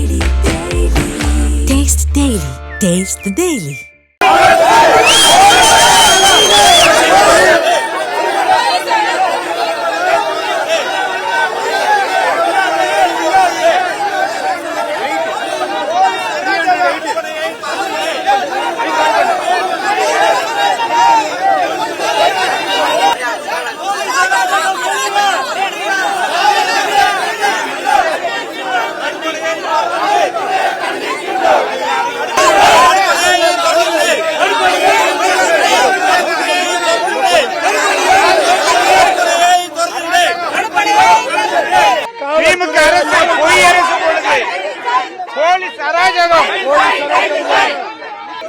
Taste the Daily. Taste the Daily.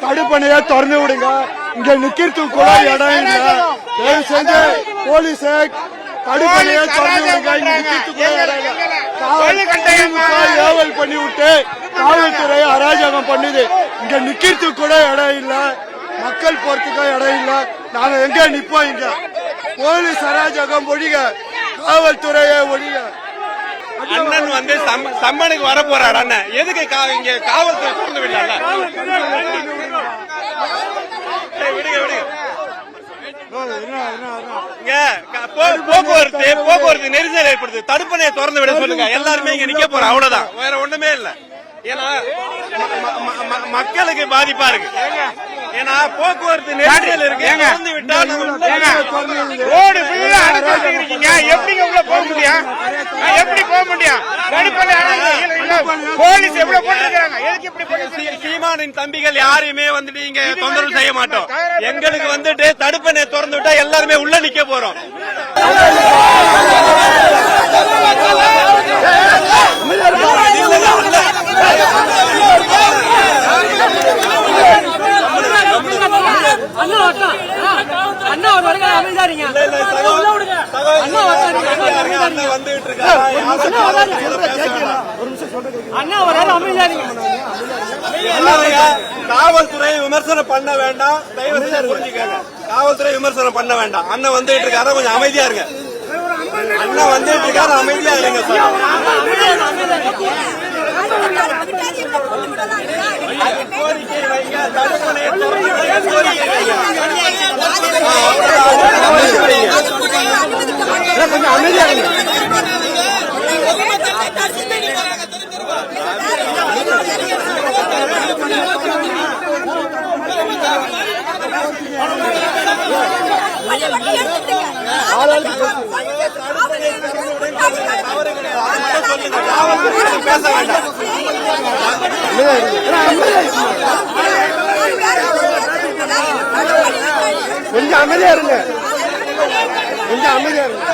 தடுப்பணையா திறந்து விடுங்க. இங்க நிக்கிறதுக்கு கூட இடம் இல்ல. தயவு செஞ்சு போலீஸ் தடுப்பணையா திறந்து விடுங்க. இங்க நிக்கிறதுக்கு கூட இடம் இல்ல. ஏவல் பண்ணி விட்டு காவல்துறை அராஜகம் பண்ணுது. இங்க நிக்கிறதுக்கு கூட இடம் இல்ல. மக்கள் போறதுக்கு இடம் இல்ல. நாங்க எங்க நிப்போம்? இங்க போலீஸ் அராஜகம் ஒழிக, காவல்துறையை ஒழிக. அண்ணன் வந்து சம்மனுக்கு வர போறாரு. அண்ணன் எதுக்கு இங்க காவல்துறை திறந்து விடல? போக்குவரத்து நெரிசல் ஏற்படுது. தடுப்பணையை திறந்து விட சொல்லுங்க. எல்லாருமே இங்க நிக்க போறோம், அவ்வளவுதான். வேற ஒண்ணுமே இல்ல. ஏன்னா மக்களுக்கு பாதிப்பா இருக்கு. ஏன்னா போக்குவரத்து நெரிசல் இருக்கு. திறந்து விட்டா ரோடு இருக்கீங்க, எப்படிங்க உள்ள போக முடியும்? எப்படி போக முடியும்? போலீஸ் எவ்வளவு போட்டிருக்காங்க? எதுக்கு இப்படி? சீமானின் தம்பிகள் யாரையுமே வந்துட்டு இங்க தொந்தரவு செய்ய மாட்டோம். எங்களுக்கு வந்துட்டு தடுப்பணை திறந்து விட்டா எல்லாருமே உள்ள நிக்க போறோம். காவல்துறை விமர்சனம் பண்ண வேண்டாம். தயவு செய்து புரிஞ்சுக்கங்க. காவல்துறை விமர்சனம் பண்ண வேண்டாம். அண்ணன் வந்துட்டு இருக்காரு, கொஞ்சம் அமைதியா இருங்க. அண்ணன் வந்துட்டு இருக்காரு, அமைதியா இருங்க சார். கோரிக்கை வைங்க. தடுப்பணையை கோரிக்கை வைங்க. கொஞ்சம் அமைதியா இருங்க. பேச வேண்டாம். கொஞ்சம் அமைதியா இருங்க. கொஞ்சம் அமைதியா இருங்க.